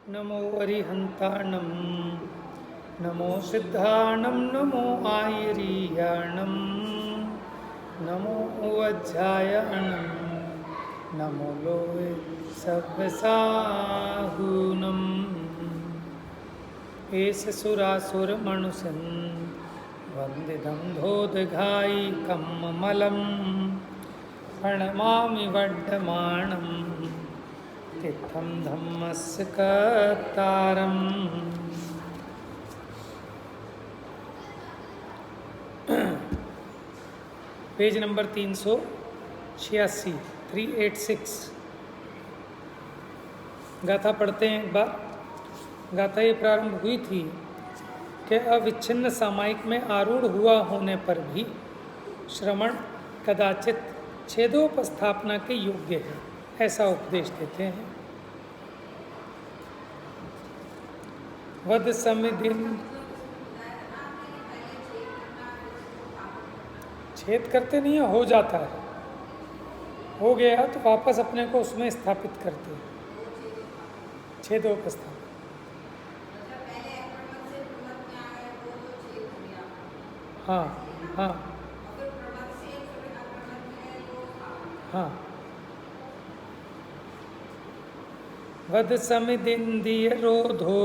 नमो अरिहंताणं नमो सिद्धाणं नमो आयरीयाणं नमो वज्रायणं नमो लोहे सव्यसाहूनम् एष सुरासुरमणुषं वन्दितं धोदघायिकं ममलं प्रणमामि वर्धमानं तीर्थं धम्मस्य कर्तारम्। पेज नंबर 386 386 गाथा पढ़ते हैं एक बार। गाथा ये प्रारंभ हुई थी कि अविच्छिन्न सामायिक में आरूढ़ हुआ होने पर भी श्रवण कदाचित छेदोपस्थापना के योग्य है, ऐसा उपदेश देते हैं। वद समिदिन छेद करते नहीं है, हो जाता है, हो गया तो वापस अपने को उसमें स्थापित करते हैं। छेदोपस्थापना हाँ हाँ हाँ। वद समिदिंदिय रोधो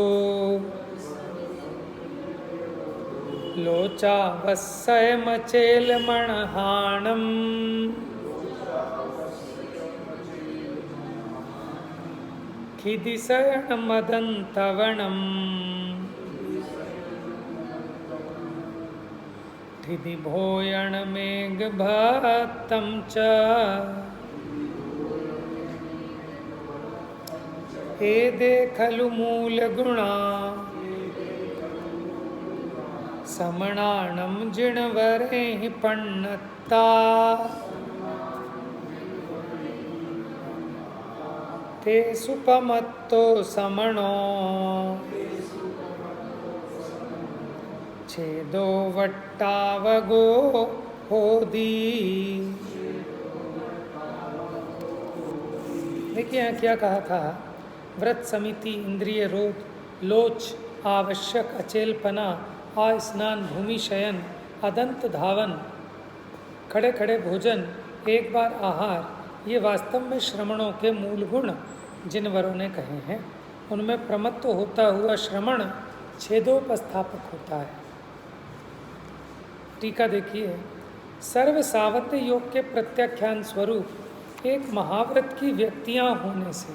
लोचा वत्सय मचेल मणहाणम खिदिशयन मदंतवनम ठिदि भोयण मेघ भत्तम च एदे खलु मूल गुणा समणाणं जिणवरेः पण्णत्ता ते सुपमत्तो समणो छेदो वट्टावगो होदी। देखिए यहाँ क्या कहा था। व्रत समिति, इंद्रिय रोध, लोच, आवश्यक, अचेलपना, स्नान, भूमि शयन, अदंत धावन, खड़े खड़े भोजन, एक बार आहार, ये वास्तव में श्रमणों के मूल गुण जिन वरों ने कहे हैं, उनमें प्रमत्त होता हुआ श्रमण छेदोपस्थापक होता है। टीका देखिए। सर्व सावत्य योग के प्रत्याख्यान स्वरूप एक महाव्रत की व्यक्तियां होने से,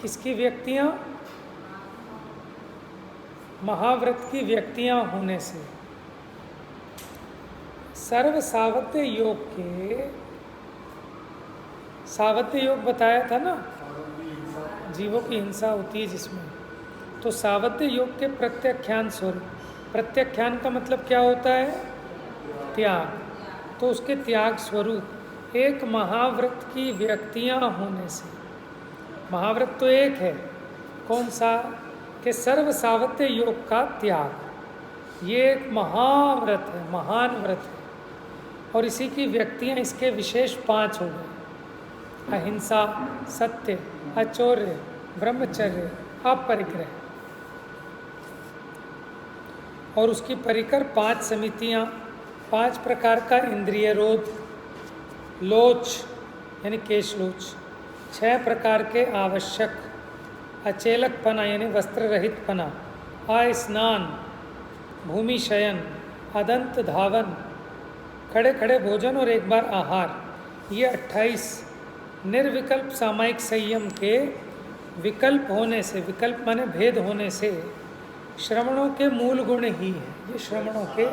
किसकी व्यक्तियां? महाव्रत की व्यक्तियां होने से सर्व सावत्य योग के, सावत्य योग बताया था ना, जीवों की हिंसा होती है जिसमें, तो सावत्य योग के प्रत्याख्यान स्वरूप, प्रत्याख्यान का मतलब क्या होता है? त्याग। तो उसके त्याग स्वरूप एक महाव्रत की व्यक्तियां होने से, महाव्रत तो एक है, कौन सा? कि सर्व सावत्य योग का त्याग, ये एक महाव्रत है, महान व्रत है। और इसी की व्यक्तियां, इसके विशेष 5 हो गए: अहिंसा, सत्य, अचौर्य, ब्रह्मचर्य, अपरिग्रह। और उसकी परिकर 5 समितियां, 5 प्रकार का इंद्रिय रोध, लोच यानी केशलोच, 6 प्रकार के आवश्यक, अचेलकपना यानी वस्त्र रहितपना, स्नान, भूमि शयन, अदंत धावन, खड़े खड़े भोजन और एक बार आहार, ये 28 निर्विकल्प सामायिक संयम के विकल्प होने से, विकल्प माने भेद होने से, श्रवणों के मूल गुण ही है। ये श्रवणों के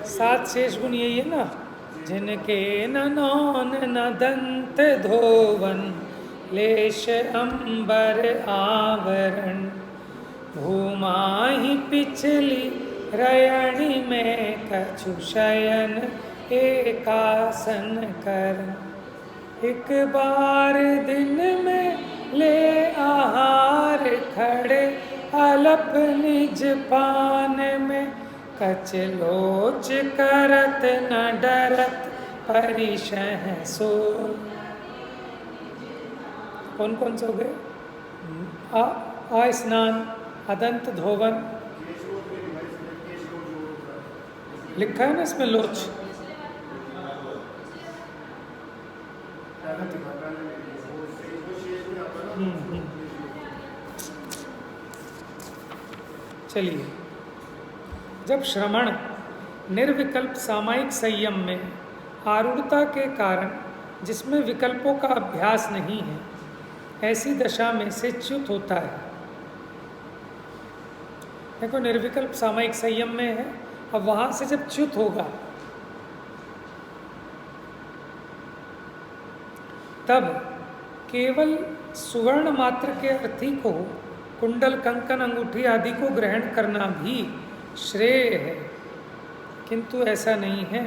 7 शेष गुण यही है ना। जिनके नौन न दंत धोवन, लेश अंबर आवरण, भूमाहि पिछली रयणि में कछु शयन एकासन कर, एक बार दिन में ले आहार खड़े अलप निज पान में, कचलोच करत न डरत परिशह सो। कौन कौन से हो गए? स्नान, अदंत धोवन, लिखा है ना इसमें लोच। चलिए, जब श्रमण निर्विकल्प सामायिक संयम में आरूढ़ता के कारण जिसमें विकल्पों का अभ्यास नहीं है, ऐसी दशा में से च्युत होता है। देखो, निर्विकल्प सामायिक संयम में है, अब वहां से जब च्युत होगा तब केवल सुवर्ण मात्र के अर्थी को कुंडल, कंकन, अंगूठी आदि को ग्रहण करना भी श्रेय है। किंतु ऐसा नहीं है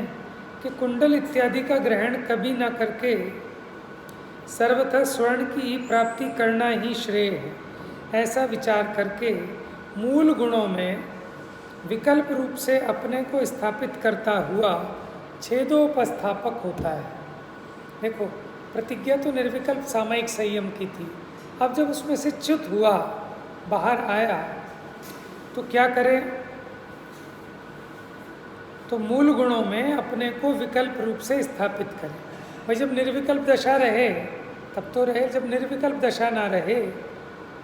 कि कुंडल इत्यादि का ग्रहण कभी न करके सर्वथा स्वर्ण की प्राप्ति करना ही श्रेय है। ऐसा विचार करके मूल गुणों में विकल्प रूप से अपने को स्थापित करता हुआ छेदोपस्थापक होता है। देखो, प्रतिज्ञा तो निर्विकल्प सामायिक संयम की थी, अब जब उसमें से च्युत हुआ, बाहर आया, तो क्या करें? तो मूल गुणों में अपने को विकल्प रूप से स्थापित करें। भाई, जब निर्विकल्प दशा रहे तब तो रहे, जब निर्विकल्प दशा ना रहे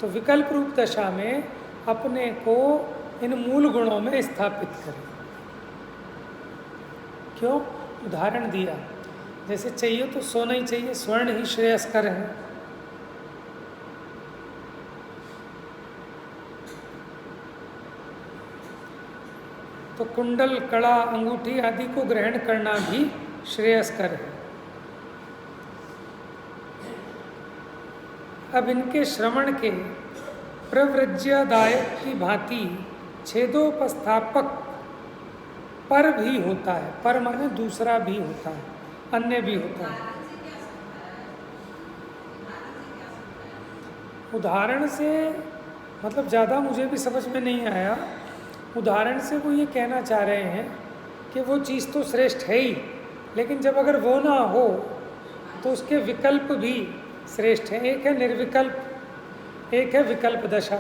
तो विकल्प रूप दशा में अपने को इन मूल गुणों में स्थापित करें। क्यों? उदाहरण दिया, जैसे चाहिए तो सोना ही चाहिए, स्वर्ण ही श्रेयस्कर है। तो कुंडल, कड़ा, अंगूठी आदि को ग्रहण करना भी श्रेयस्कर है। अब इनके श्रवण के प्रव्रज्यदायक की भांति छेदोपस्थापक पर भी होता है। पर माने दूसरा भी होता है, अन्य भी होता है। उदाहरण से मतलब ज़्यादा मुझे भी समझ में नहीं आया। उदाहरण से वो ये कहना चाह रहे हैं कि वो चीज़ तो श्रेष्ठ है ही, लेकिन जब अगर वो ना हो तो उसके विकल्प भी श्रेष्ठ हैं। एक है निर्विकल्प, एक है विकल्प दशा।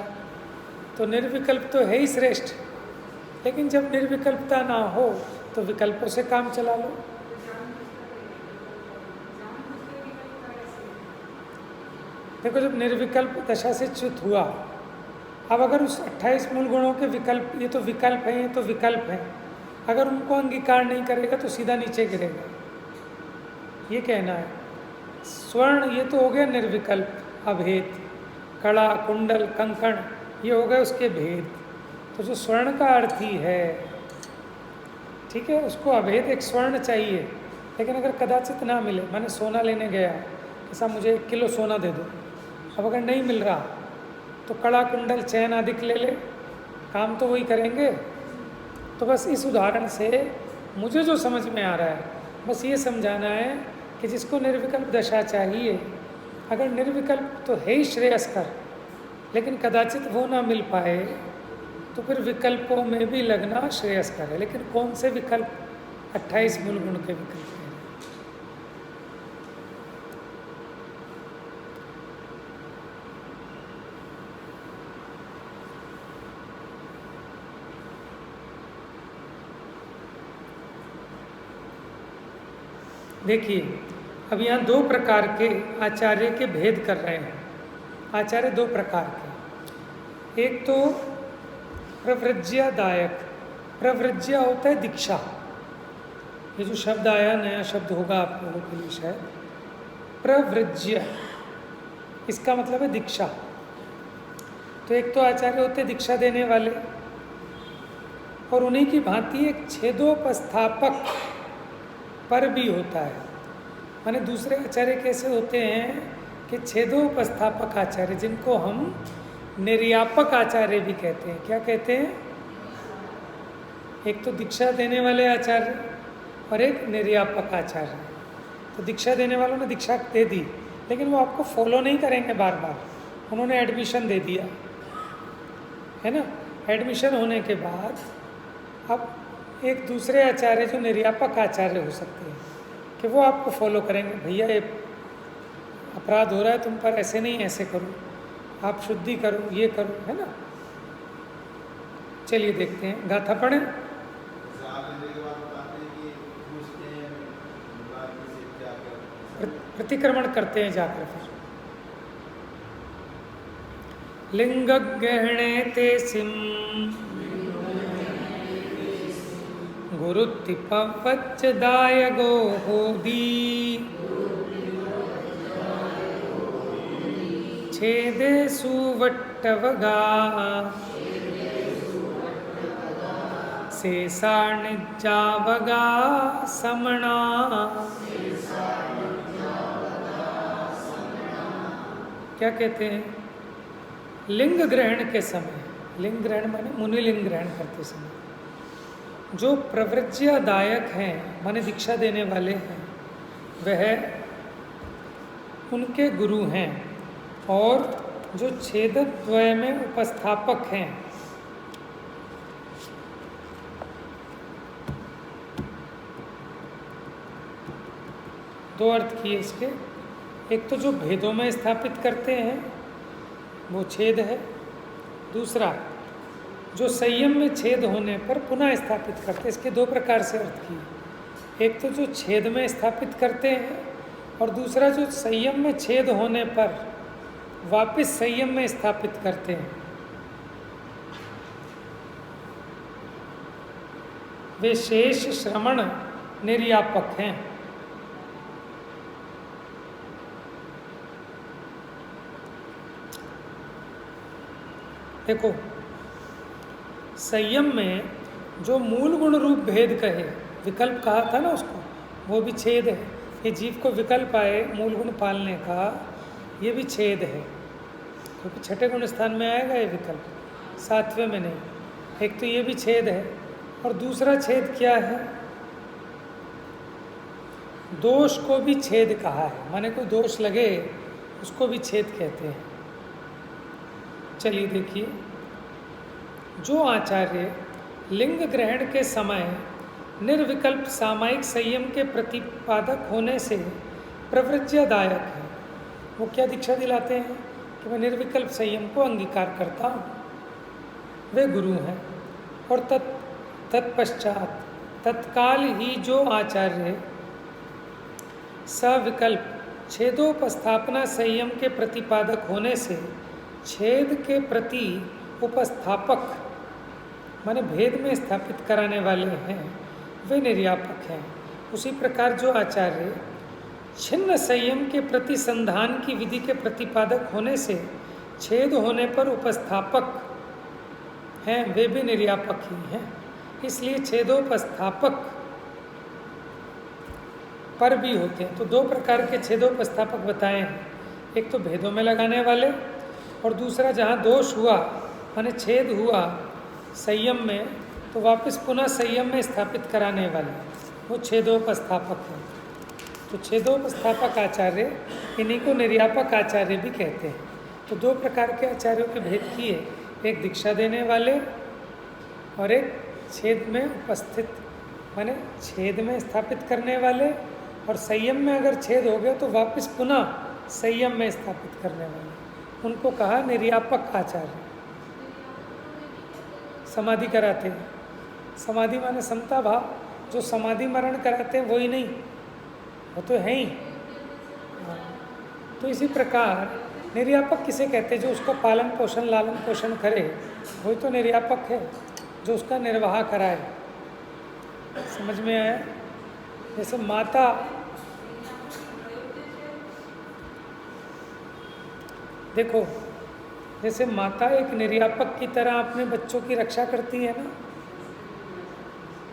तो निर्विकल्प तो है ही श्रेष्ठ, लेकिन जब निर्विकल्पता ना हो तो विकल्पों से काम चला लो। देखो, जब निर्विकल्प दशा से च्युत हुआ, अब अगर उस 28 मूल गुणों के विकल्प, ये तो विकल्प हैं, ये तो विकल्प हैं, अगर उनको अंगीकार नहीं करेगा तो सीधा नीचे गिरेगा, ये कहना है। स्वर्ण ये तो हो गया निर्विकल्प अभेद, कड़ा, कुंडल, कंकण ये हो गए उसके भेद। तो जो स्वर्ण का अर्थी है, ठीक है, उसको अभेद एक स्वर्ण चाहिए, लेकिन अगर कदाचित ना मिले, मैंने सोना लेने गया, ऐसा मुझे 1 किलो सोना दे दो, अब अगर नहीं मिल रहा तो कड़ा, कुंडल, चैन आदि ले ले, काम तो वही करेंगे। तो बस इस उदाहरण से मुझे जो समझ में आ रहा है, बस ये समझाना है कि जिसको निर्विकल्प दशा चाहिए, अगर निर्विकल्प तो है ही श्रेयस्कर, लेकिन कदाचित वो ना मिल पाए तो फिर विकल्पों में भी लगना श्रेयस्कर है। लेकिन कौन से विकल्प? 28 मूल गुण के विकल्प हैं। देखिए, अब यहाँ 2 प्रकार के आचार्य के भेद कर रहे हैं। आचार्य 2 प्रकार के, एक तो प्रव्रज्यदायक। प्रव्रज्य होता है दीक्षा, ये जो शब्द आया, नया शब्द होगा आप लोगों के लिए शायद। प्रव्रज्य इसका मतलब है दीक्षा। तो एक तो आचार्य होते दीक्षा देने वाले, और उन्हीं की भांति एक छेदोपस्थापक पर भी होता है। माने दूसरे आचार्य कैसे होते हैं कि छेदोपस्थापक आचार्य, जिनको हम निर्यापक आचार्य भी कहते हैं। क्या कहते हैं? एक तो दीक्षा देने वाले आचार्य और एक निर्यापक आचार्य। तो दीक्षा देने वालों ने दीक्षा दे दी, लेकिन वो आपको फॉलो नहीं करेंगे बार बार। उन्होंने एडमिशन दे दिया है ना, एडमिशन होने के बाद अब एक दूसरे आचार्य जो निर्यापक आचार्य हो सकते हैं कि वो आपको फॉलो करेंगे। भैया ये अपराध हो रहा है तुम पर, ऐसे नहीं ऐसे करो, आप शुद्धि करो, ये करो, है ना। चलिए देखते हैं, गाथा पढ़ें। प्रतिक्रमण करते हैं जाकर फिर। लिंग गहणे ते सिम गुरुतिपवच्च दायगो होदी छेदे सुवट्टवगा शेषाणिज्जावगा समणा। क्या कहते हैं? लिंग ग्रहण के समय, लिंग ग्रहण माने मुनि लिंग ग्रहण करते समय जो प्रव्रज्यदायक हैं माने दीक्षा देने वाले हैं, वह उनके गुरु हैं, और जो छेदद्वय में उपस्थापक हैं दो अर्थ किए इसके। एक तो जो भेदों में स्थापित करते हैं वो छेद है, दूसरा जो संयम में छेद होने पर पुनः स्थापित करते हैं। इसके दो प्रकार से अर्थ किए, एक तो जो छेद में स्थापित करते हैं और दूसरा जो संयम में छेद होने पर वापस संयम में स्थापित करते हैं। वे शेष श्रमण निर्यापक हैं। देखो, संयम में जो मूल गुण रूप भेद कहे, विकल्प कहा था ना उसको, वो भी छेद है। ये जीव को विकल्प आए मूल गुण पालने का, ये भी छेद है, क्योंकि छठे गुण स्थान में आएगा ये विकल्प, सातवें में नहीं। एक तो ये भी छेद है, और दूसरा छेद क्या है? दोष को भी छेद कहा है, माने कोई दोष लगे उसको भी छेद कहते हैं। चलिए देखिए, जो आचार्य लिंग ग्रहण के समय निर्विकल्प सामायिक संयम के प्रतिपादक होने से प्रवृत्तिदायक है, वो क्या दीक्षा दिलाते हैं कि मैं निर्विकल्प संयम को अंगीकार करता हूँ, वे गुरु हैं। और तत्पश्चात तत्काल ही जो आचार्य सविकल्प छेदोपस्थापना संयम के प्रतिपादक होने से छेद के प्रति उपस्थापक माने भेद में स्थापित कराने वाले हैं, वे निर्यापक हैं। उसी प्रकार जो आचार्य छिन्न संयम के प्रति संधान की विधि के प्रतिपादक होने से छेद होने पर उपस्थापक हैं, वे भी निर्यापक ही हैं। इसलिए छेदोपस्थापक पर भी होते हैं। तो दो प्रकार के छेदोपस्थापक बताए हैं, एक तो भेदों में लगाने वाले, और दूसरा जहाँ दोष हुआ माने छेद हुआ संयम में तो वापस पुनः संयम में स्थापित कराने वाले, वो छेदोपस्थापक हैं। तो छेदोपस्थापक आचार्य, इन्हीं को निर्यापक आचार्य भी कहते हैं। तो दो प्रकार के आचार्यों के भेद किए, एक दीक्षा देने वाले और एक छेद में उपस्थित माने छेद में स्थापित करने वाले, और संयम में अगर छेद हो गया तो वापस पुनः संयम में स्थापित करने वाले, उनको कहा निर्यापक आचार्य। समाधि कराते हैं, समाधि माने समता भाव, जो समाधि मरण कराते हैं वही नहीं, वो तो है ही। तो इसी प्रकार निर्यापक किसे कहते हैं? जो उसका पालन पोषण लालन पोषण करे, वही तो निर्यापक है, जो उसका निर्वाह कराए। समझ में आया? जैसे माता देखो, जैसे माता एक निर्यापक की तरह अपने बच्चों की रक्षा करती है ना,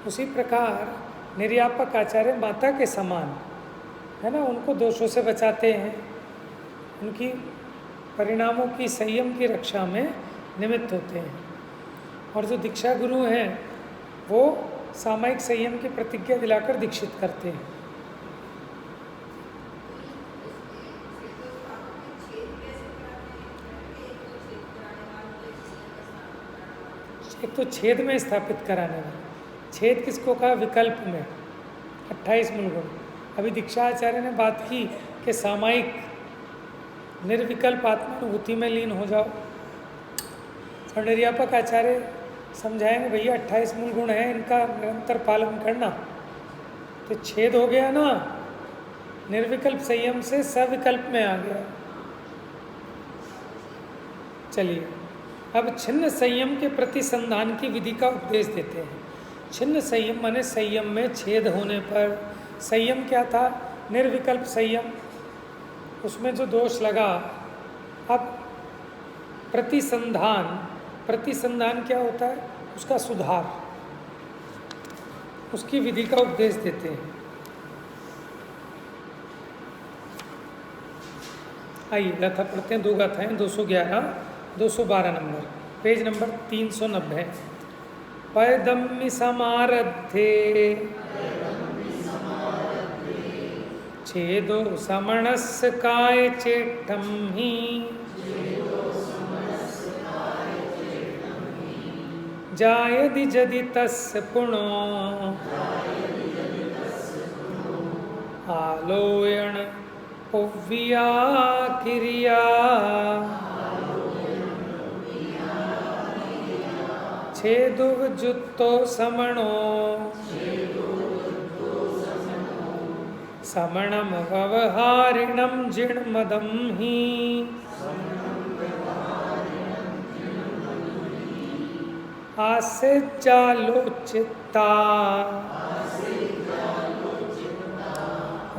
उसी प्रकार निर्यापक आचार्य माता के समान है ना, उनको दोषों से बचाते हैं, उनकी परिणामों की संयम की रक्षा में निमित्त होते हैं। और जो दीक्षा गुरु हैं वो सामायिक संयम की प्रतिज्ञा दिलाकर दीक्षित करते हैं। एक तो छेद में स्थापित कराने वाले, छेद किसको कहा? विकल्प में 28 मूल गुण। अभी दीक्षा आचार्य ने बात की कि सामायिक निर्विकल्प आत्मानुभूति में लीन हो जाओ। और निर्यापक आचार्य समझाएंगे भैया 28 मूल गुण हैं, इनका निरंतर पालन करना। तो छेद हो गया ना, निर्विकल्प संयम से सविकल्प में आ गया। चलिए अब छिन्न संयम के प्रति संधान की विधि का उपदेश देते हैं। छिन्न संयम माने संयम में छेद होने पर, संयम क्या था? निर्विकल्प संयम, उसमें जो दोष लगा। अब प्रतिसंधान, प्रतिसंधान क्या होता है? उसका सुधार, उसकी विधि का उपदेश देते हैं। आइए गाथा पढ़ते हैं। 2 गाथाएं 211 212 नंबर, पेज नंबर 390। पयदम्मि समारद्धे छेदो समणस्य काय चेष्टं हि जायदि जदि तस्य पुनो आलोयण पुव्या किरिया छेदुवजुत्तो समणो समणम व्यवहारिणं जिणमदं हि आसेज्जालोचित्ता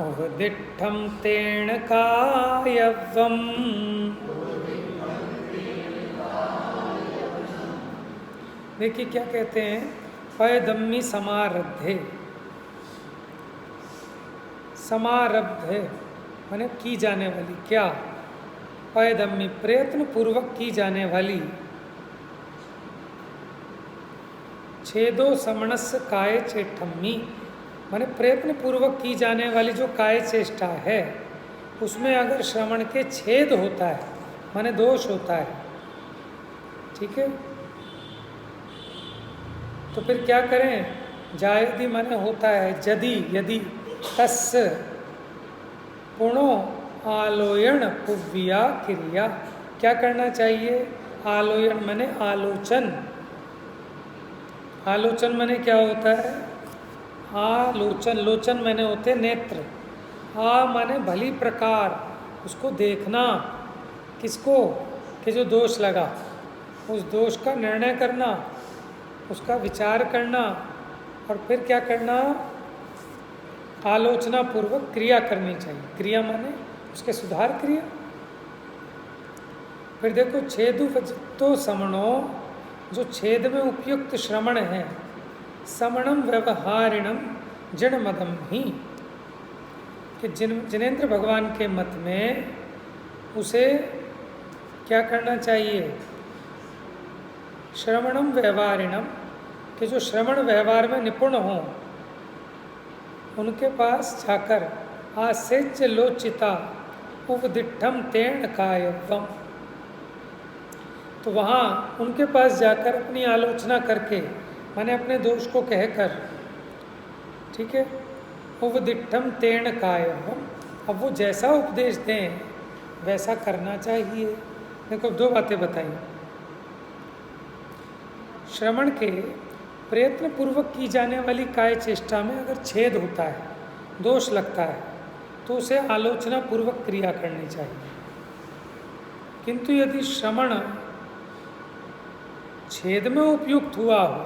उवदिट्ठं तेन कायवम्। देखिए क्या कहते हैं, पयदम्मि समारब्धे, समारब्ध है माने की जाने वाली। क्या? पयदम्मि प्रयत्न पूर्वक की जाने वाली। छेदो समणस्य काय चेष्टम्मि माने प्रयत्न पूर्वक की जाने वाली जो काय चेष्टा है, उसमें अगर श्रवण के छेद होता है माने दोष होता है, ठीक है, तो फिर क्या करें? जायदि माने होता है, यदि, यदि, तस् पुणो आलोयन पुव्या क्रिया, क्या करना चाहिए? आलोयन माने आलोचन। आलोचन माने क्या होता है? आलोचन, लोचन माने होते नेत्र। आ माने भली प्रकार, उसको देखना। किसको? कि जो दोष लगा, उस दोष का निर्णय करना, उसका विचार करना, और फिर क्या करना? आलोचना पूर्वक क्रिया करनी चाहिए। क्रिया माने उसके सुधार क्रिया। फिर देखो, छेदु वजितो समणो, जो छेद में उपयुक्त श्रवण है, समणम व्यवहारिणम जिणमदम ही, कि जिनेंद्र भगवान के मत में उसे क्या करना चाहिए? श्रवणम व्यवहारिणम, कि जो श्रवण व्यवहार में निपुण हों, उनके पास जाकर आसेज्य लोचिता उपदिट्ठम तेन कायवम, तो वहाँ उनके पास जाकर अपनी आलोचना करके, माने अपने दोष को कहकर, ठीक है, उपदिट्ठम तेन कायवम, अब वो जैसा उपदेश दें वैसा करना चाहिए। देखो 2 बातें बताई। श्रवण के प्रयत्न पूर्वक की जाने वाली काय चेष्टा में अगर छेद होता है, दोष लगता है, तो उसे आलोचना पूर्वक क्रिया करनी चाहिए। किंतु यदि श्रवण छेद में उपयुक्त हुआ हो,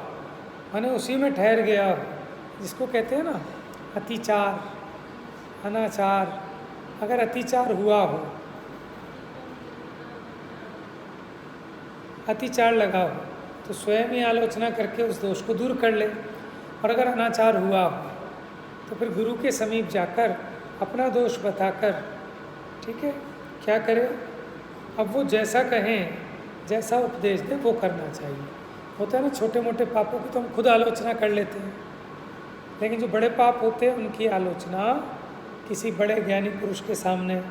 माने उसी में ठहर गया हो, जिसको कहते हैं ना अतिचार, अनाचार, अगर अतिचार हुआ हो, अतिचार लगा हो, तो स्वयं ही आलोचना करके उस दोष को दूर कर ले। और अगर अनाचार हुआ हो तो फिर गुरु के समीप जाकर अपना दोष बताकर, ठीक है, क्या करे? अब वो जैसा कहें, जैसा उपदेश दे वो करना चाहिए। होता है ना, छोटे मोटे पापों की तो हम खुद आलोचना कर लेते हैं, लेकिन जो बड़े पाप होते हैं उनकी आलोचना किसी बड़े ज्ञानी पुरुष के सामने,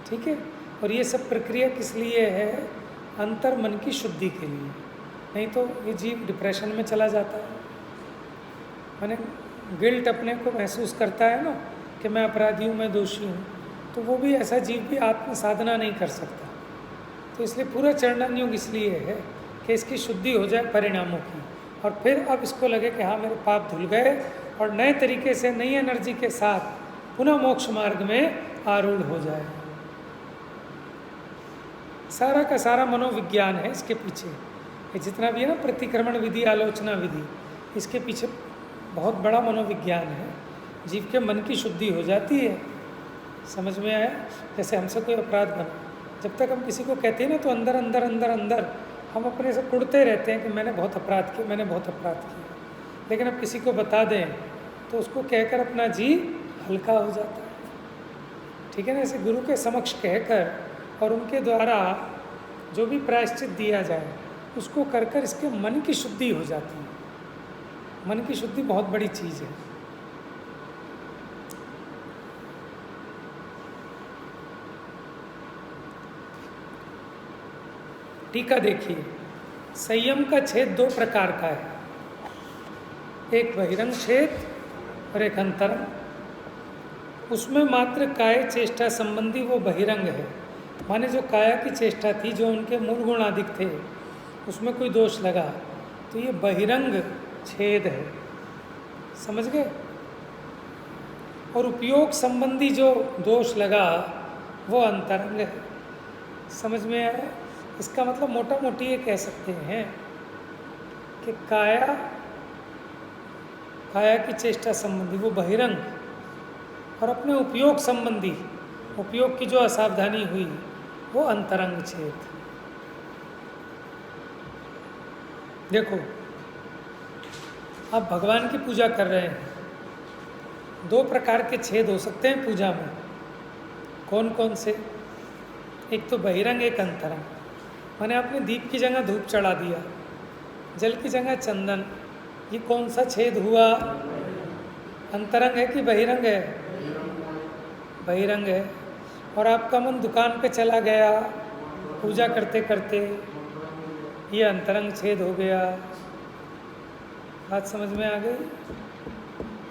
ठीक है। और ये सब प्रक्रिया किस लिए है? अंतर मन की शुद्धि के लिए, नहीं तो ये जीव डिप्रेशन में चला जाता है। माने गिल्ट अपने को महसूस करता है ना कि मैं अपराधी हूँ, मैं दोषी हूँ, तो वो भी ऐसा जीव भी आत्म साधना नहीं कर सकता। तो इसलिए पूरा चरणन योग इसलिए है कि इसकी शुद्धि हो जाए परिणामों की, और फिर अब इसको लगे कि हाँ मेरे पाप धुल गए, और नए तरीके से नई एनर्जी के साथ पुनः मोक्ष मार्ग में आरूढ़ हो जाए। सारा का सारा मनोविज्ञान है इसके पीछे, ये जितना भी है ना प्रतिक्रमण विधि, आलोचना विधि, इसके पीछे बहुत बड़ा मनोविज्ञान है। जीव के मन की शुद्धि हो जाती है। समझ में आया? जैसे हमसे कोई अपराध बना, जब तक हम किसी को कहते हैं ना तो अंदर अंदर अंदर अंदर हम अपने से कुड़ते रहते हैं कि मैंने बहुत अपराध किया, मैंने बहुत अपराध किया। लेकिन अब किसी को बता दें तो उसको कहकर अपना जी हल्का हो जाता है। ठीक है ना? ऐसे गुरु के समक्ष कहकर और उनके द्वारा जो भी प्रायश्चित दिया जाए उसको कर कर इसके मन की शुद्धि हो जाती है। मन की शुद्धि बहुत बड़ी चीज़ है। टीका देखिए, संयम का छेद दो प्रकार का है, एक बहिरंग छेद और एक अंतरंग। उसमें मात्र काय चेष्टा संबंधी वो बहिरंग है, माने जो काया की चेष्टा थी, जो उनके मूल गुण अधिक थे, उसमें कोई दोष लगा तो ये बहिरंग छेद है। समझ गए? और उपयोग संबंधी जो दोष लगा वो अंतरंग है। समझ में आया? इसका मतलब मोटा मोटी ये कह सकते हैं कि काया की चेष्टा संबंधी वो बहिरंग, और अपने उपयोग संबंधी, उपयोग की जो असावधानी हुई वो अंतरंग छेद। देखो, आप भगवान की पूजा कर रहे हैं, दो प्रकार के छेद हो सकते हैं पूजा में। कौन कौन से? एक तो बहिरंग, एक अंतरंग। माने आपने दीप की जगह धूप चढ़ा दिया, जल की जगह चंदन, ये कौन सा छेद हुआ? अंतरंग है कि बहिरंग है? बहिरंग है। और आपका मन दुकान पे चला गया पूजा करते करते, ये अंतरंग छेद हो गया। बात समझ में आ गई?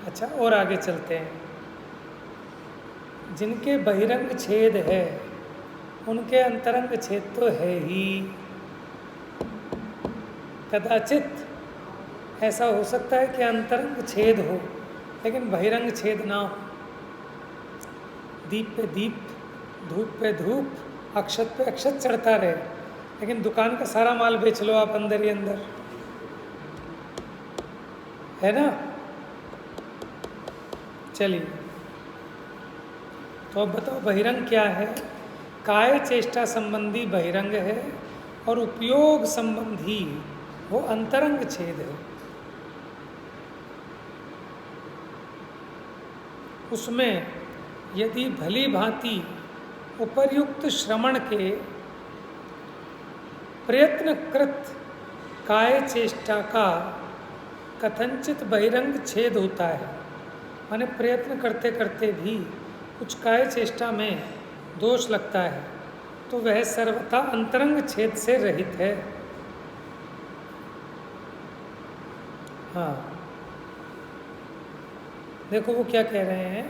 अच्छा, और आगे चलते हैं। जिनके बहिरंग छेद है उनके अंतरंग छेद तो है ही। कदाचित ऐसा हो सकता है कि अंतरंग छेद हो लेकिन बहिरंग छेद ना हो। दीप पे दीप, धूप पे धूप, अक्षत पे अक्षत चढ़ता रहे, लेकिन दुकान का सारा माल बेच लो आप अंदर ही अंदर, है ना? चलिए, तो अब बताओ बहिरंग क्या है? काय चेष्टा संबंधी बहिरंग है और उपयोग संबंधी वो अंतरंग छेद है। उसमें यदि भली भांति उपर्युक्त श्रवण के प्रयत्नकृत काय चेष्टा का कथनचित बहिरंग छेद होता है, माने प्रयत्न करते करते भी कुछ काय चेष्टा में दोष लगता है, तो वह सर्वथा अंतरंग छेद से रहित है। हाँ, देखो वो क्या कह रहे हैं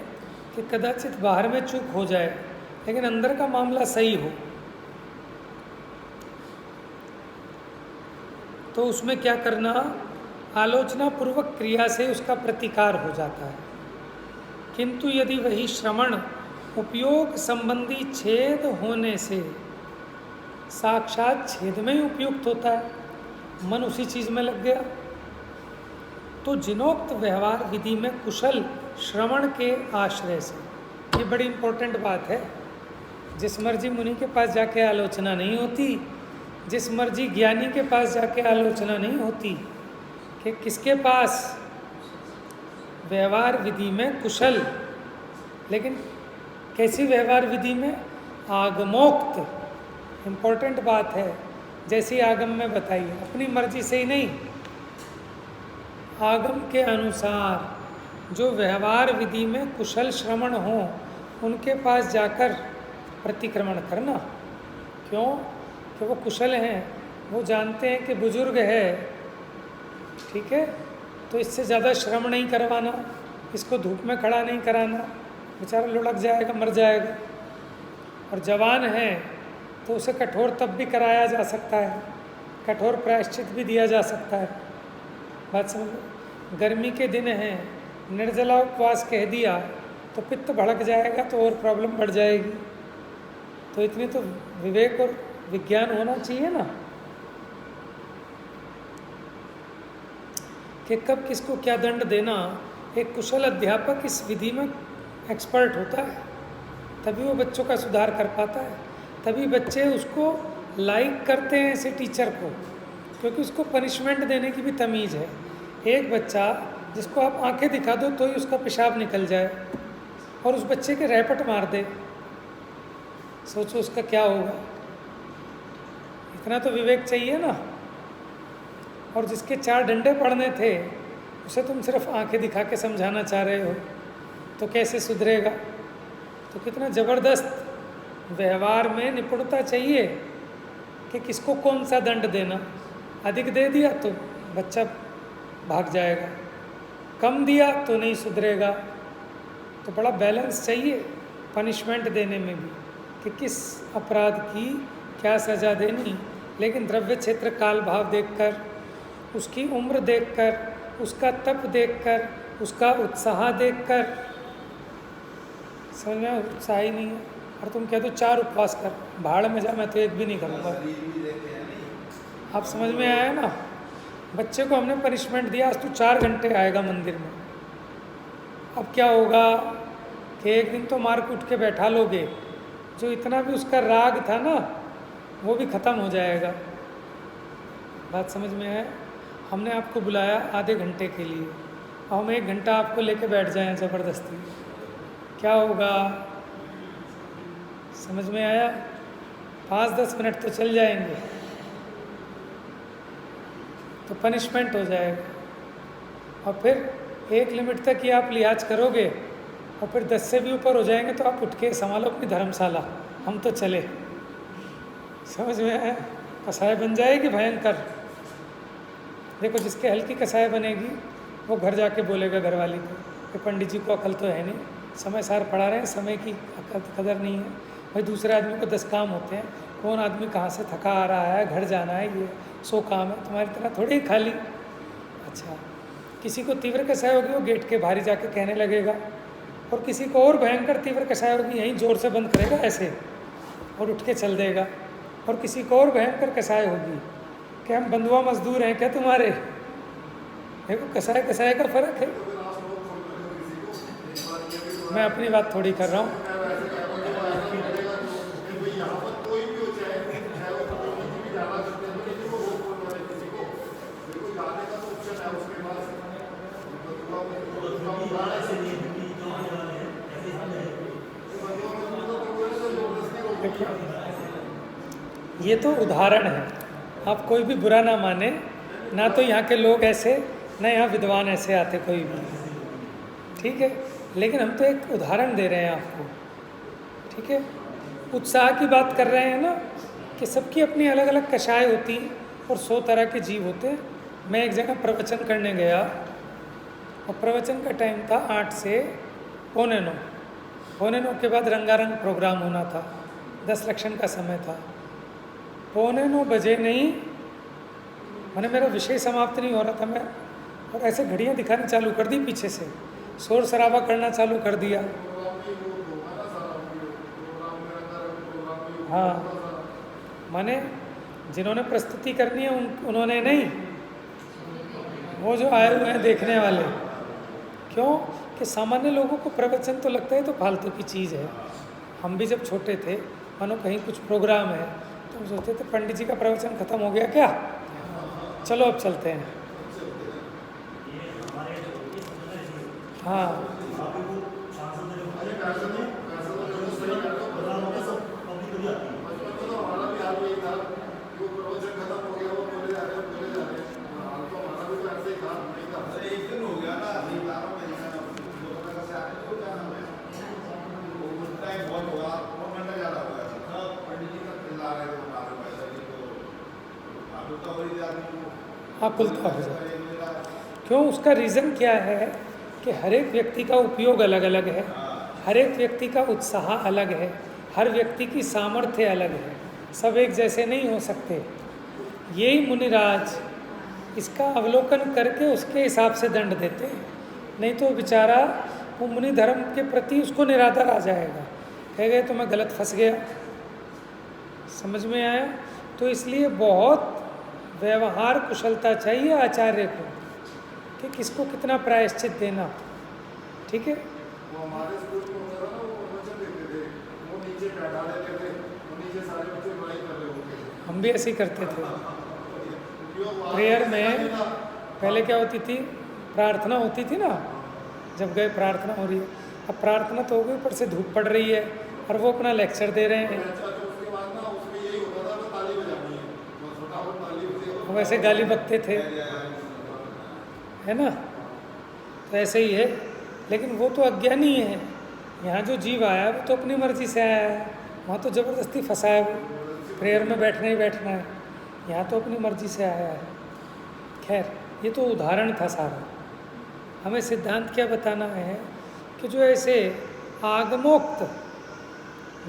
कि कदाचित बाहर में चूक हो जाए लेकिन अंदर का मामला सही हो, तो उसमें क्या करना? आलोचना पूर्वक क्रिया से उसका प्रतिकार हो जाता है। किंतु यदि वही श्रवण उपयोग संबंधी छेद होने से साक्षात छेद में ही उपयुक्त होता है, मन उसी चीज में लग गया, तो जिनोक्त व्यवहार विधि में कुशल श्रवण के आश्रय से, ये बड़ी इंपॉर्टेंट बात है। जिस मर्जी मुनि के पास जाके आलोचना नहीं होती, जिस मर्जी ज्ञानी के पास जाके आलोचना नहीं होती, कि किसके पास? व्यवहार विधि में कुशल। लेकिन कैसी व्यवहार विधि में? आगमोक्त। इम्पोर्टेंट बात है, जैसी आगम में बताई, अपनी मर्जी से ही नहीं, आगम के अनुसार जो व्यवहार विधि में कुशल श्रवण हो उनके पास जाकर प्रतिक्रमण करना। क्यों? कि वो कुशल हैं, वो जानते हैं कि बुजुर्ग है, ठीक है, तो इससे ज़्यादा श्रम नहीं करवाना, इसको धूप में खड़ा नहीं कराना, बेचारा लुढ़क जाएगा, मर जाएगा, और जवान है तो उसे कठोर तप भी कराया जा सकता है, कठोर प्रायश्चित भी दिया जा सकता है। बात समझ। गर्मी के दिन हैं, निर्जला उपवास कह दिया तो पित्त भड़क जाएगा तो और प्रॉब्लम बढ़ जाएगी। तो इतनी तो विवेक और विज्ञान होना चाहिए ना कि कब किसको क्या दंड देना। एक कुशल अध्यापक इस विधि में एक्सपर्ट होता है, तभी वो बच्चों का सुधार कर पाता है, तभी बच्चे उसको लाइक करते हैं ऐसे टीचर को, क्योंकि उसको पनिशमेंट देने की भी तमीज़ है। एक बच्चा जिसको आप आंखें दिखा दो तो ही उसका पेशाब निकल जाए और उस बच्चे के रैपट मार दे, सोचो उसका क्या होगा। इतना तो विवेक चाहिए ना। और जिसके 4 डंडे पड़ने थे उसे तुम सिर्फ आंखें दिखा के समझाना चाह रहे हो, तो कैसे सुधरेगा। तो कितना ज़बरदस्त व्यवहार में निपुणता चाहिए कि किसको कौन सा दंड देना। अधिक दे दिया तो बच्चा भाग जाएगा, कम दिया तो नहीं सुधरेगा। तो बड़ा बैलेंस चाहिए पनिशमेंट देने में भी कि किस अपराध की क्या सज़ा देनी। लेकिन द्रव्य क्षेत्र काल भाव देखकर, उसकी उम्र देखकर, उसका तप देखकर, उसका उत्साह देखकर, समझ में उत्साह ही नहीं है और तुम कह दो 4 उपवास कर, भाड़ में जा, मैं तो एक भी नहीं करूँगा। आप समझ में आया ना। बच्चे को हमने पनिशमेंट दिया, आज तू 4 घंटे आएगा मंदिर में। अब क्या होगा कि एक दिन तो मार कूट के बैठा लोगे, जो इतना भी उसका राग था ना वो भी ख़त्म हो जाएगा। बात समझ में है। हमने आपको बुलाया आधे घंटे के लिए, और हम 1 घंटा आपको लेके बैठ जाएं ज़बरदस्ती, क्या होगा। समझ में आया। 5-10 मिनट तो चल जाएंगे तो पनिशमेंट हो जाएगा, और फिर 1 लिमिट तक ही आप लिहाज करोगे, और फिर 10 से भी ऊपर हो जाएंगे तो आप उठ के संभालो अपनी धर्मशाला, हम तो चले। समझ में आया। कसाय बन जाएगी भयंकर। देखो जिसके हल्की कसाय बनेगी वो घर जाके बोलेगा घरवाली को कि पंडित जी को अकल तो है नहीं, समय सार पढ़ा रहे हैं, समय की कदर नहीं है। भाई दूसरे आदमी को 10 काम होते हैं, कौन आदमी कहाँ से थका आ रहा है, घर जाना है, ये 100 काम है, तुम्हारी तरह थोड़ी ही खाली। अच्छा, किसी को तीव्र कसाय होगी वो गेट के बाहर जाके कहने लगेगा, और किसी को और भयंकर तीव्र कसाय होगी यहीं जोर से बंद करेगा ऐसे और उठ के चल देगा। और किसी को और भयंकर कसाय होगी कि हम बंधुआ मजदूर हैं क्या तुम्हारे। देखो कसाय कसाय का फर्क है। मैं अपनी बात थोड़ी कर रहा हूँ। ये तो उदाहरण है, आप कोई भी बुरा ना माने। ना तो यहाँ के लोग ऐसे, ना यहाँ विद्वान ऐसे आते कोई भी, ठीक है। लेकिन हम तो एक उदाहरण दे रहे हैं आपको, ठीक है। उत्साह की बात कर रहे हैं ना कि सबकी अपनी अलग अलग कषाय होती और 100 तरह के जीव होते हैं। मैं एक जगह प्रवचन करने गया और प्रवचन का टाइम था 8 से 8:45। 8:45 के बाद रंगारंग प्रोग्राम होना था, 10 लक्षण का समय था। 8:45 बजे नहीं, मैंने मेरा विषय समाप्त नहीं हो रहा था, मैं और ऐसे घड़ियाँ दिखानी चालू कर दी, पीछे से शोर शराबा करना चालू कर दिया। हाँ, माने जिन्होंने प्रस्तुति करनी है उन्होंने नहीं, वो जो आए हुए हैं देखने वाले। क्यों कि सामान्य लोगों को प्रवचन तो लगता है तो फालतू की चीज़ है। हम भी जब छोटे थे, मानो कहीं कुछ प्रोग्राम है तो हम सोचते थे पंडित जी का प्रवचन खत्म हो गया क्या, चलो अब चलते हैं। हाँ, खुलता हो जाता है। क्यों, उसका रीज़न क्या है कि हर एक व्यक्ति का उपयोग अलग अलग है, हर एक व्यक्ति का उत्साह अलग है, हर व्यक्ति की सामर्थ्य अलग है, सब एक जैसे नहीं हो सकते। यही मुनिराज इसका अवलोकन करके उसके हिसाब से दंड देते हैं, नहीं तो बेचारा वो मुनि धर्म के प्रति उसको निरादर आ जाएगा, कहेगा तो मैं गलत फंस गया। समझ में आया? तो इसलिए बहुत व्यवहार कुशलता चाहिए आचार्य को कि किसको कितना प्रायश्चित देना। ठीक है। वो हमारे स्कूल में होता था ना, वो वचन देते थे, वो नीचे बैठा देते थे, वो नीचे सारे बच्चे लड़ाई कर रहे होते थे। हम भी ऐसे ही करते थे। क्योंकि वो प्रेयर में पहले क्या होती थी, प्रार्थना होती थी ना, जब गए प्रार्थना हो रही है, अब प्रार्थना तो हो गई, ऊपर से धूप पड़ रही है और वो अपना लेक्चर दे रहे हैं। उसके बाद ना उसमें यही होता था, तो ताली बजानी है, तो फटाफट ताली बजे, हम ऐसे गाली बकते थे, है ना। तो ऐसे ही है, लेकिन वो तो अज्ञानी है। यहाँ जो जीव आया वो तो अपनी मर्जी से आया है, वहाँ तो ज़बरदस्ती फंसा है वो, प्रेयर में बैठना ही बैठना है, यहाँ तो अपनी मर्जी से आया है। खैर, ये तो उदाहरण था सारा। हमें सिद्धांत क्या बताना है कि जो ऐसे आगमोक्त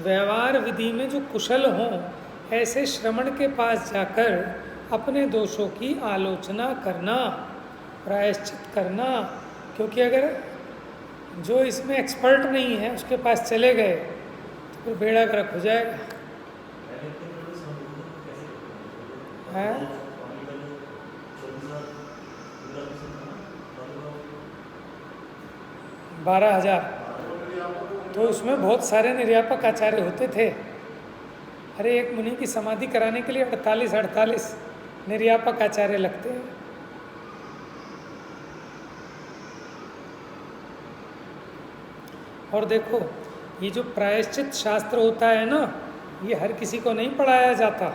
व्यवहार विधि में जो कुशल हों, ऐसे श्रमण के पास जाकर अपने दोषों की आलोचना करना, प्रायश्चित करना। क्योंकि अगर जो इसमें एक्सपर्ट नहीं है उसके पास चले गए तो फिर बेड़ा गर्क हो जाएगा। है 12,000, तो उसमें बहुत सारे निर्यापक आचार्य होते थे। अरे एक मुनि की समाधि कराने के लिए 48 निर्यापक आचार्य लगते हैं। और देखो, ये जो प्रायश्चित शास्त्र होता है ना, ये हर किसी को नहीं पढ़ाया जाता।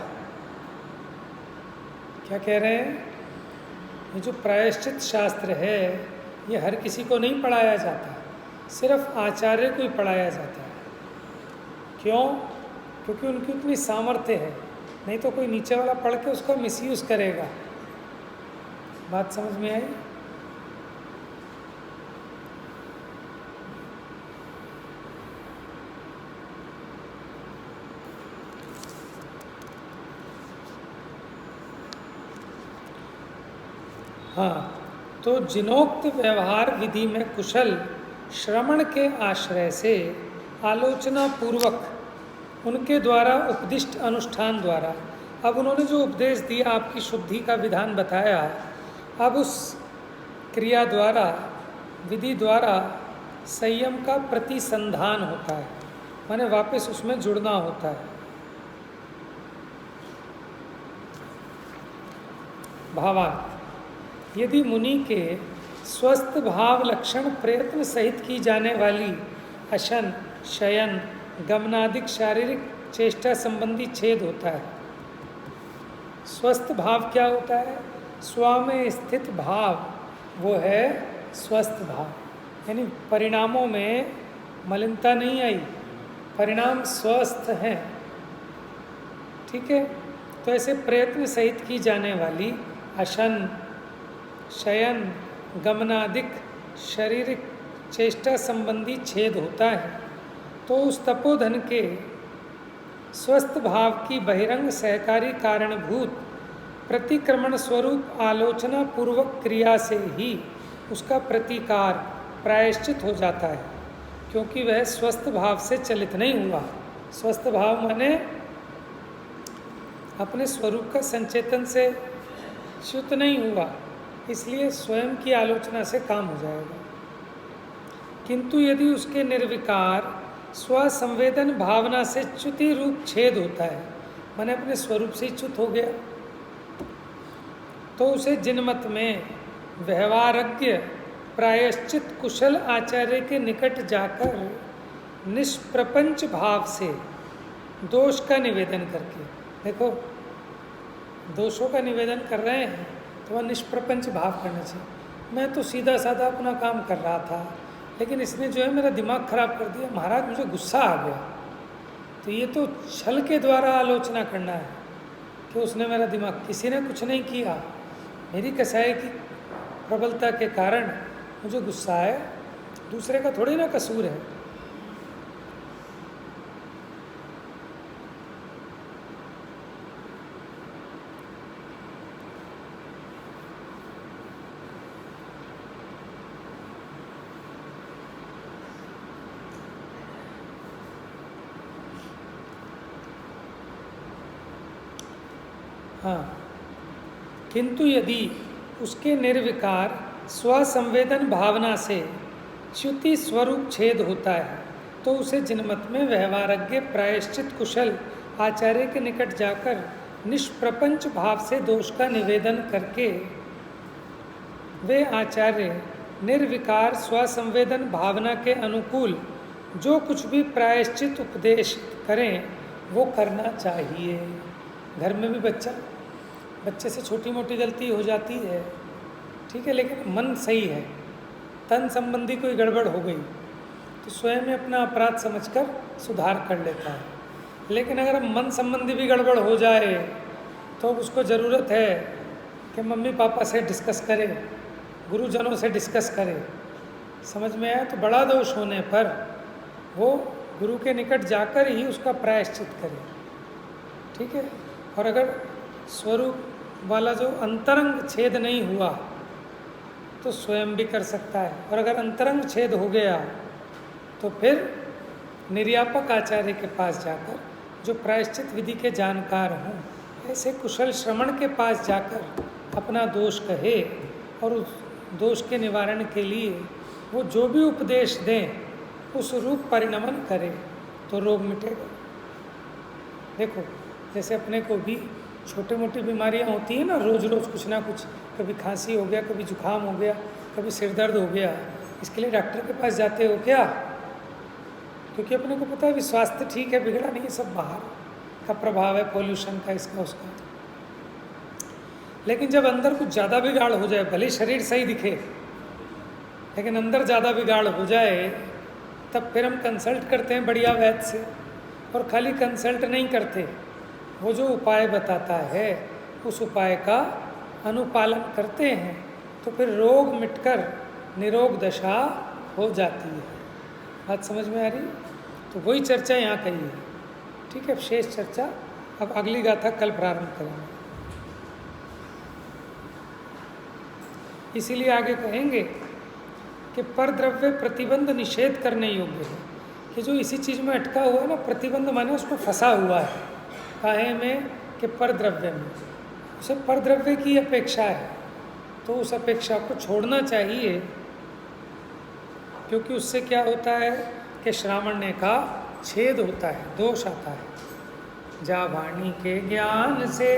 क्या कह रहे हैं? ये जो प्रायश्चित शास्त्र है ये हर किसी को नहीं पढ़ाया जाता, सिर्फ आचार्य को ही पढ़ाया जाता है। क्यों? क्योंकि उनकी उतनी सामर्थ्य है, नहीं तो कोई नीचे वाला पढ़ के उसका मिसयूज़ करेगा। बात समझ में आई? हाँ, तो जिनोक्त व्यवहार विधि में कुशल श्रवण के आश्रय से आलोचना पूर्वक उनके द्वारा उपदिष्ट अनुष्ठान द्वारा, अब उन्होंने जो उपदेश दिया, आपकी शुद्धि का विधान बताया, अब उस क्रिया द्वारा, विधि द्वारा संयम का प्रतिसंधान होता है, माने वापस उसमें जुड़ना होता है। भावार्थ, यदि मुनि के स्वस्थ भाव लक्षण प्रयत्न सहित की जाने वाली अशन, शयन, गमनादिक शारीरिक चेष्टा संबंधी छेद होता है। स्वस्थ भाव क्या होता है? स्व में स्थित भाव, वो है स्वस्थ भाव, यानी परिणामों में मलिनता नहीं आई, परिणाम स्वस्थ हैं। ठीक है। तो ऐसे प्रयत्न सहित की जाने वाली अशन, शयन, गमनादिक शारीरिक चेष्टा संबंधी छेद होता है, तो उस तपोधन के स्वस्थ भाव की बहिरंग सहकारी कारणभूत प्रतिक्रमण स्वरूप आलोचना पूर्वक क्रिया से ही उसका प्रतिकार प्रायश्चित हो जाता है, क्योंकि वह स्वस्थ भाव से चलित नहीं हुआ। स्वस्थ भाव माने अपने स्वरूप का संचेतन से च्युत नहीं हुआ, इसलिए स्वयं की आलोचना से काम हो जाएगा। किंतु यदि उसके निर्विकार स्वसंवेदन भावना से च्युति रूप छेद होता है, माने अपने स्वरूप से ही च्युत हो गया, तो उसे जिनमत में व्यवहारज्ञ प्रायश्चित कुशल आचार्य के निकट जाकर निष्प्रपंच भाव से दोष का निवेदन करके, देखो दोषों का निवेदन कर रहे हैं तो वह निष्प्रपंच भाव करना चाहिए। मैं तो सीधा साधा अपना काम कर रहा था, लेकिन इसने जो है मेरा दिमाग खराब कर दिया, महाराज मुझे गुस्सा आ गया। तो ये तो छल के द्वारा आलोचना करना है कि उसने मेरा दिमाग, किसी ने कुछ नहीं किया, मेरी कसाई की प्रबलता के कारण मुझे गुस्सा आया, दूसरे का थोड़ी ना कसूर है। हाँ, किंतु यदि उसके निर्विकार स्वसंवेदन भावना से च्युति स्वरूप छेद होता है तो उसे जिनमत में व्यवहारज्ञ प्रायश्चित कुशल आचार्य के निकट जाकर निष्प्रपंच भाव से दोष का निवेदन करके वे आचार्य निर्विकार स्वसंवेदन भावना के अनुकूल जो कुछ भी प्रायश्चित उपदेश करें वो करना चाहिए। घर में भी बच्चे से छोटी मोटी गलती हो जाती है, ठीक है, लेकिन मन सही है, तन संबंधी कोई गड़बड़ हो गई तो स्वयं में अपना अपराध समझकर सुधार कर लेता है। लेकिन अगर मन संबंधी भी गड़बड़ हो जाए तो उसको ज़रूरत है कि मम्मी पापा से डिस्कस करे, गुरुजनों से डिस्कस करे। समझ में आया? तो बड़ा दोष होने पर वो गुरु के निकट जाकर ही उसका प्रायश्चित करे, ठीक है। और अगर स्वरूप वाला जो अंतरंग छेद नहीं हुआ तो स्वयं भी कर सकता है, और अगर अंतरंग छेद हो गया तो फिर निर्यापक आचार्य के पास जाकर, जो प्रायश्चित विधि के जानकार हों, ऐसे कुशल श्रमण के पास जाकर अपना दोष कहे और उस दोष के निवारण के लिए वो जो भी उपदेश दें उस रूप परिणमन करे तो रोग मिटेगा। देखो, जैसे अपने को भी छोटे मोटी बीमारियां होती हैं ना, रोज़ रोज़ कुछ ना कुछ, कभी खांसी हो गया, कभी जुकाम हो गया, कभी सिर दर्द हो गया, इसके लिए डॉक्टर के पास जाते हो क्या? क्योंकि अपने को पता है भी स्वास्थ्य ठीक है, बिगड़ा नहीं है, सब बाहर का प्रभाव है, पॉल्यूशन का, इसका उसका। लेकिन जब अंदर कुछ ज़्यादा बिगाड़ हो जाए, भले शरीर सही दिखे लेकिन अंदर ज़्यादा बिगाड़ हो जाए, तब फिर हम कंसल्ट करते हैं बढ़िया वैद्य से। और खाली कंसल्ट नहीं करते, वो जो उपाय बताता है उस उपाय का अनुपालन करते हैं तो फिर रोग मिटकर निरोग दशा हो जाती है। बात समझ में आ रही? तो वही चर्चा यहाँ कही है, ठीक है। शेष चर्चा अब अगली गाथा कल प्रारंभ करेंगे। इसीलिए आगे कहेंगे कि परद्रव्य प्रतिबंध निषेध करने योग्य है, कि जो इसी चीज़ में अटका हुआ है ना, प्रतिबंध माने उसमें फंसा हुआ है, काहे में कि परद्रव्य में, उसे परद्रव्य की अपेक्षा है तो उस अपेक्षा को छोड़ना चाहिए। क्योंकि उससे क्या होता है कि श्रावण्य का छेद होता है, दोष आता है। जा वाणी के ज्ञान से